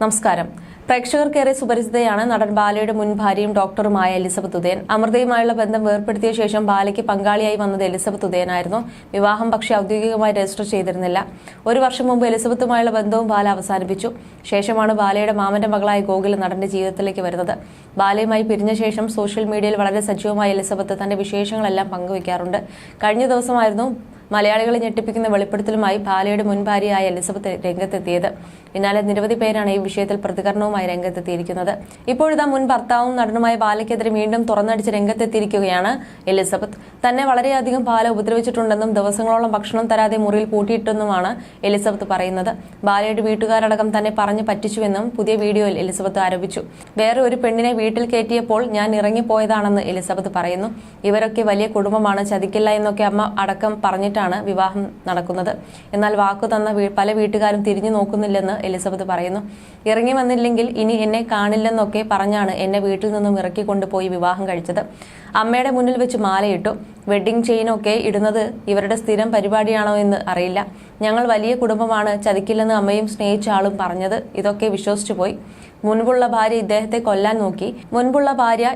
നമസ്കാരം. പ്രേക്ഷകർക്കേറെ സുപരിചിതയാണ് നടൻ ബാലയുടെ മുൻ ഭാര്യയും ഡോക്ടറുമായ എലിസബത്ത് ഉദയൻ. അമൃതയുമായുള്ള ബന്ധം വേർപ്പെടുത്തിയ ശേഷം ബാലയ്ക്ക് പങ്കാളിയായി വന്നത് എലിസബത്ത് ഉദയനായിരുന്നു. വിവാഹം പക്ഷേ ഔദ്യോഗികമായി രജിസ്റ്റർ ചെയ്തിരുന്നില്ല. ഒരു വർഷം മുമ്പ് എലിസബത്തുമായുള്ള ബന്ധവും ബാല അവസാനിപ്പിച്ചു. ശേഷമാണ് ബാലയുടെ മാമന്റെ മകളായ ഗോകുൽ നടന്റെ ജീവിതത്തിലേക്ക് വരുന്നത്. ബാലയുമായി പിരിഞ്ഞ ശേഷം സോഷ്യൽ മീഡിയയിൽ വളരെ സജീവമായ എലിസബത്ത് തന്റെ വിശേഷങ്ങളെല്ലാം പങ്കുവയ്ക്കാറുണ്ട്. കഴിഞ്ഞ ദിവസമായിരുന്നു മലയാളികളെ ഞെട്ടിപ്പിക്കുന്ന വെളിപ്പെടുത്തലുമായി ബാലയുടെ മുൻ ഭാര്യയായ എലിസബത്ത് രംഗത്തെത്തിയത്. പിന്നാലെ നിരവധി പേരാണ് ഈ വിഷയത്തിൽ പ്രതികരണവുമായി രംഗത്തെത്തിയിരിക്കുന്നത്. ഇപ്പോഴിതാ മുൻ ഭർത്താവും നടനുമായ ബാലയ്ക്കെതിരെ വീണ്ടും തുറന്നടിച്ച് രംഗത്തെത്തിയിരിക്കുകയാണ് എലിസബത്ത്. തന്നെ വളരെയധികം ബാല ഉപദ്രവിച്ചിട്ടുണ്ടെന്നും ദിവസങ്ങളോളം ഭക്ഷണം തരാതെ മുറിയിൽ പൂട്ടിയിട്ടെന്നുമാണ് എലിസബത്ത് പറയുന്നത്. ബാലയുടെ വീട്ടുകാരടക്കം തന്നെ പറഞ്ഞു പറ്റിച്ചുവെന്നും പുതിയ വീഡിയോയിൽ എലിസബത്ത് ആരോപിച്ചു. വേറെ ഒരു പെണ്ണിനെ വീട്ടിൽ കയറ്റിയപ്പോൾ ഞാൻ ഇറങ്ങിപ്പോയതാണെന്ന് എലിസബത്ത് പറയുന്നു. ഇവരൊക്കെ വലിയ കുടുംബമാണ്, ചതിക്കില്ല എന്നൊക്കെ അമ്മ അടക്കം പറഞ്ഞിട്ടാണ് വിവാഹം നടക്കുന്നത്. എന്നാൽ വാക്കു തന്ന പല വീട്ടുകാരും തിരിഞ്ഞു നോക്കുന്നില്ലെന്ന് എലിസബത്ത് പറയുന്നു. ഇറങ്ങി വന്നില്ലെങ്കിൽ ഇനി എന്നെ കാണില്ലെന്നൊക്കെ പറഞ്ഞാണ് എന്നെ വീട്ടിൽ നിന്നും ഇറക്കിക്കൊണ്ടുപോയി വിവാഹം കഴിച്ചത്. അമ്മയുടെ മുന്നിൽ വെച്ച് മാലയിട്ടു. വെഡ്ഡിംഗ് ചെയിനൊക്കെ ഇടുന്നത് ഇവരുടെ സ്ഥിരം പരിപാടിയാണോ എന്ന് അറിയില്ല. ഞങ്ങൾ വലിയ കുടുംബമാണ്, ചതിക്കില്ലെന്ന് അമ്മയും സ്നേഹിച്ച ആളും പറഞ്ഞത്. ഇതൊക്കെ വിശ്വസിച്ചു പോയി. മുൻപുള്ള ഭാര്യ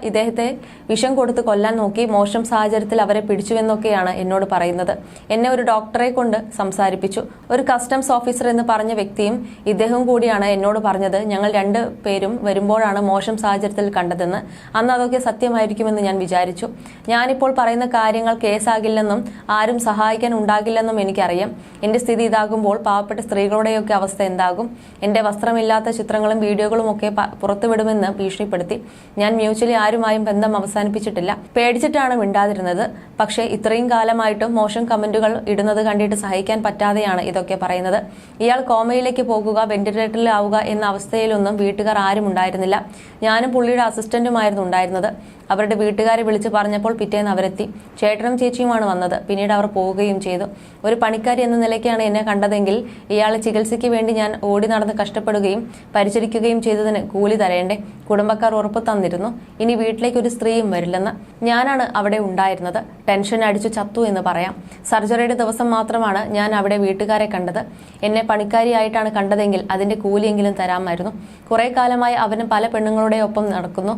ഇദ്ദേഹത്തെ വിഷം കൊടുത്ത് കൊല്ലാൻ നോക്കി. മോശം സാഹചര്യത്തിൽ അവരെ പിടിച്ചുവെന്നൊക്കെയാണ് എന്നോട് പറയുന്നത്. എന്നെ ഒരു ഡോക്ടറെ കൊണ്ട് സംസാരിപ്പിച്ചു. ഒരു കസ്റ്റംസ് ഓഫീസർ എന്ന് പറഞ്ഞ വ്യക്തിയും ഇദ്ദേഹവും കൂടിയാണ് എന്നോട് പറഞ്ഞത്. ഞങ്ങൾ രണ്ടുപേരും വരുമ്പോഴാണ് മോശം സാഹചര്യത്തിൽ കണ്ടതെന്ന്. അന്ന് അതൊക്കെ സത്യമായിരിക്കുമെന്ന് ഞാൻ വിചാരിച്ചു. ഞാനിപ്പോൾ പറയുന്ന കാര്യങ്ങൾ കേസാകില്ലെന്നും ആരും സഹായിക്കാൻ ഉണ്ടാകില്ലെന്നും എനിക്കറിയാം. എന്റെ സ്ഥിതി ഇതാകുമ്പോൾ പാവപ്പെട്ട സ്ത്രീകളുടെയൊക്കെ അവസ്ഥ എന്താകും? എന്റെ വസ്ത്രമില്ലാത്ത ചിത്രങ്ങളും വീഡിയോകളും ഒക്കെ പുറത്തുവിടുമെന്ന് ഭീഷണിപ്പെടുത്തി. ഞാൻ മ്യൂച്വലി ആരുമായും ബന്ധം അവസാനിപ്പിച്ചിട്ടില്ല. പേടിച്ചിട്ടാണ് മിണ്ടാതിരുന്നത്. പക്ഷേ ഇത്രയും കാലമായിട്ടും മോശം കമന്റുകൾ ഇടുന്നത് കണ്ടിട്ട് സഹിക്കാൻ പറ്റാതെയാണ് ഇതൊക്കെ പറയുന്നത്. ഇയാൾ കോമയിലേക്ക് പോകുക, വെന്റിലേറ്ററിലാവുക എന്ന അവസ്ഥയിലൊന്നും വീട്ടുകാർ ആരും ഉണ്ടായിരുന്നില്ല. ഞാനും പുള്ളിയുടെ അസിസ്റ്റന്റുമായിരുന്നു ഉണ്ടായിരുന്നത്. അവരുടെ വീട്ടുകാരെ വിളിച്ചു പറഞ്ഞപ്പോൾ പിറ്റേന്ന് അവരെത്തി. ചേട്ടനും ചേച്ചിയുമാണ് വന്നത്. പിന്നീട് അവർ പോവുകയും ചെയ്തു. ഒരു പണിക്കാരി എന്ന നിലയ്ക്കാണ് എന്നെ കണ്ടതെങ്കിൽ ഇയാളെ ചികിത്സയ്ക്ക് വേണ്ടി ഞാൻ ഓടി നടന്ന് കഷ്ടപ്പെടുകയും പരിചരിക്കുകയും ചെയ്തതിന് കൂലി തരേണ്ടേ? കുടുംബക്കാർ ഉറപ്പ് തന്നിരുന്നു, ഇനി വീട്ടിലേക്ക് ഒരു സ്ത്രീയും വരില്ലെന്ന്. ഞാനാണ് അവിടെ ഉണ്ടായിരുന്നത്. ടെൻഷൻ അടിച്ചു ചത്തു എന്ന് പറയാം. സർജറിയുടെ ദിവസം മാത്രമാണ് ഞാൻ അവിടെ വീട്ടുകാരെ കണ്ടത്. എന്നെ പണിക്കാരിയായിട്ടാണ് കണ്ടതെങ്കിൽ അതിന്റെ കൂലിയെങ്കിലും തരാമായിരുന്നു. കുറെ കാലമായി അവന് പല പെണ്ണുങ്ങളുടെ ഒപ്പം നടക്കുന്നു.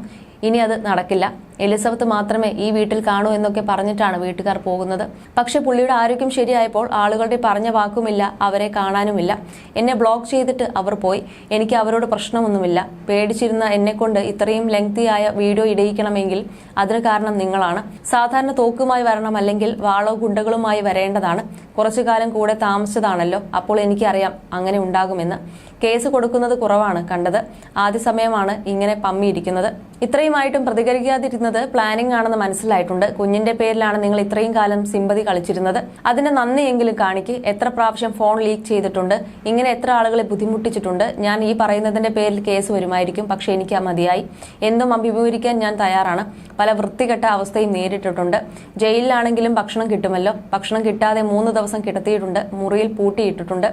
ഇനി അത് നടക്കില്ല. എലിസബത്ത് മാത്രമേ ഈ വീട്ടിൽ കാണൂ എന്നൊക്കെ പറഞ്ഞിട്ടാണ് വീട്ടുകാർ പോകുന്നത്. പക്ഷെ പുള്ളിയുടെ ആരോഗ്യം ശരിയായപ്പോൾ ആളുകളുടെ പറഞ്ഞ വാക്കുമില്ല, അവരെ കാണാനുമില്ല. എന്നെ ബ്ലോക്ക് ചെയ്തിട്ട് അവർ പോയി. എനിക്ക് അവരോട് പ്രശ്നമൊന്നുമില്ല. പേടിച്ചിരുന്ന എന്നെക്കൊണ്ട് ഇത്രയും ലെങ്തിയായ വീഡിയോ ഇടയിക്കണമെങ്കിൽ അതിന് കാരണം നിങ്ങളാണ്. സാധാരണ തോക്കുമായി വരണം, അല്ലെങ്കിൽ വാളോ ഗുണ്ടകളുമായി വരേണ്ടതാണ്. കുറച്ചു കാലം കൂടെ താമസിച്ചതാണല്ലോ, അപ്പോൾ എനിക്കറിയാം അങ്ങനെ ഉണ്ടാകുമെന്ന്. കേസ് കൊടുക്കുന്നത് കുറവാണ് കണ്ടത്. ആദ്യ സമയമാണ് ഇങ്ങനെ പമ്മിയിരിക്കുന്നത്. ഇത്രയുമായിട്ടും പ്രതികരിക്കാതിരുന്നത് പ്ലാനിംഗ് ആണെന്ന് മനസ്സിലായിട്ടുണ്ട്. കുഞ്ഞിന്റെ പേരിലാണ് നിങ്ങൾ ഇത്രയും കാലം സിമ്പതി കളിച്ചിരുന്നത്. അതിന്റെ നന്ദിയെങ്കിലും കാണിക്ക്. എത്ര പ്രാവശ്യം ഫോൺ ലീക്ക് ചെയ്തിട്ടുണ്ട്, ഇങ്ങനെ എത്ര ആളുകളെ ബുദ്ധിമുട്ടിച്ചിട്ടുണ്ട്. ഞാൻ ഈ പറയുന്നതിന്റെ പേരിൽ കേസ് വരുമായിരിക്കും, പക്ഷെ എനിക്ക് മതിയായി. എന്തും അഭിമുഖീകരിക്കാൻ ഞാൻ തയ്യാറാണ്. പല വൃത്തികെട്ട അവസ്ഥയും നേരിട്ടിട്ടുണ്ട്. ജയിലിലാണെങ്കിലും ഭക്ഷണം കിട്ടുമല്ലോ. ഭക്ഷണം കിട്ടാതെ 3 ദിവസം കിടത്തിയിട്ടുണ്ട്, മുറിയിൽ പൂട്ടിയിട്ടിട്ടുണ്ട്.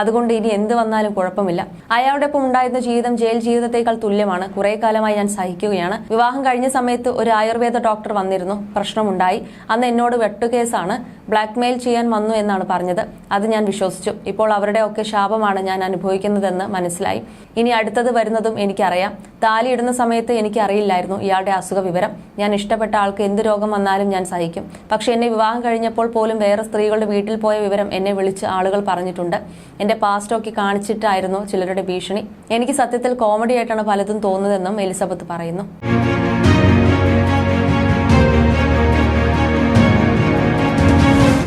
അതുകൊണ്ട് ഇനി എന്ത് വന്നാലും കുഴപ്പമില്ല. അയാളുടെ ഒപ്പം ഉണ്ടായിരുന്ന ജീവിതം ജയിൽ ജീവിതത്തേക്കാൾ തുല്യമാണ്. കുറെ കാലമായി ഞാൻ സഹിക്കുകയാണ്. വിവാഹം കഴിഞ്ഞ സമയത്ത് ഒരു ആയുർവേദ ഡോക്ടർ വന്നിരുന്നു. പ്രശ്നമുണ്ടായി. അന്ന് എന്നോട് വെട്ടുകേസാണ്, ബ്ലാക്ക്മെയിൽ ചെയ്യാൻ വന്നു എന്നാണ് പറഞ്ഞത്. അത് ഞാൻ വിശ്വസിച്ചു. ഇപ്പോൾ അവരുടെ ഒക്കെ ശാപമാണ് ഞാൻ അനുഭവിക്കുന്നതെന്ന് മനസ്സിലായി. ഇനി അടുത്തത് വരുന്നതും എനിക്കറിയാം. താലി ഇടുന്ന സമയത്ത് എനിക്ക് അറിയില്ലായിരുന്നു ഇയാളുടെ അസുഖ വിവരം. ഞാൻ ഇഷ്ടപ്പെട്ട ആൾക്ക് എന്ത് രോഗം വന്നാലും ഞാൻ സഹിക്കും. പക്ഷെ എന്നെ വിവാഹം കഴിഞ്ഞപ്പോൾ പോലും വേറെ സ്ത്രീകളുടെ വീട്ടിൽ പോയ വിവരം എന്നെ വിളിച്ച് ആളുകൾ പറഞ്ഞിട്ടുണ്ട്. എന്റെ പാസ്റ്റൊക്കെ കാണിച്ചിട്ടായിരുന്നു ചിലരുടെ ഭീഷണി. എനിക്ക് സത്യത്തിൽ കോമഡി ആയിട്ടാണ് പലതും തോന്നുന്നതെന്നും എലിസബത്ത് പറയുന്നു.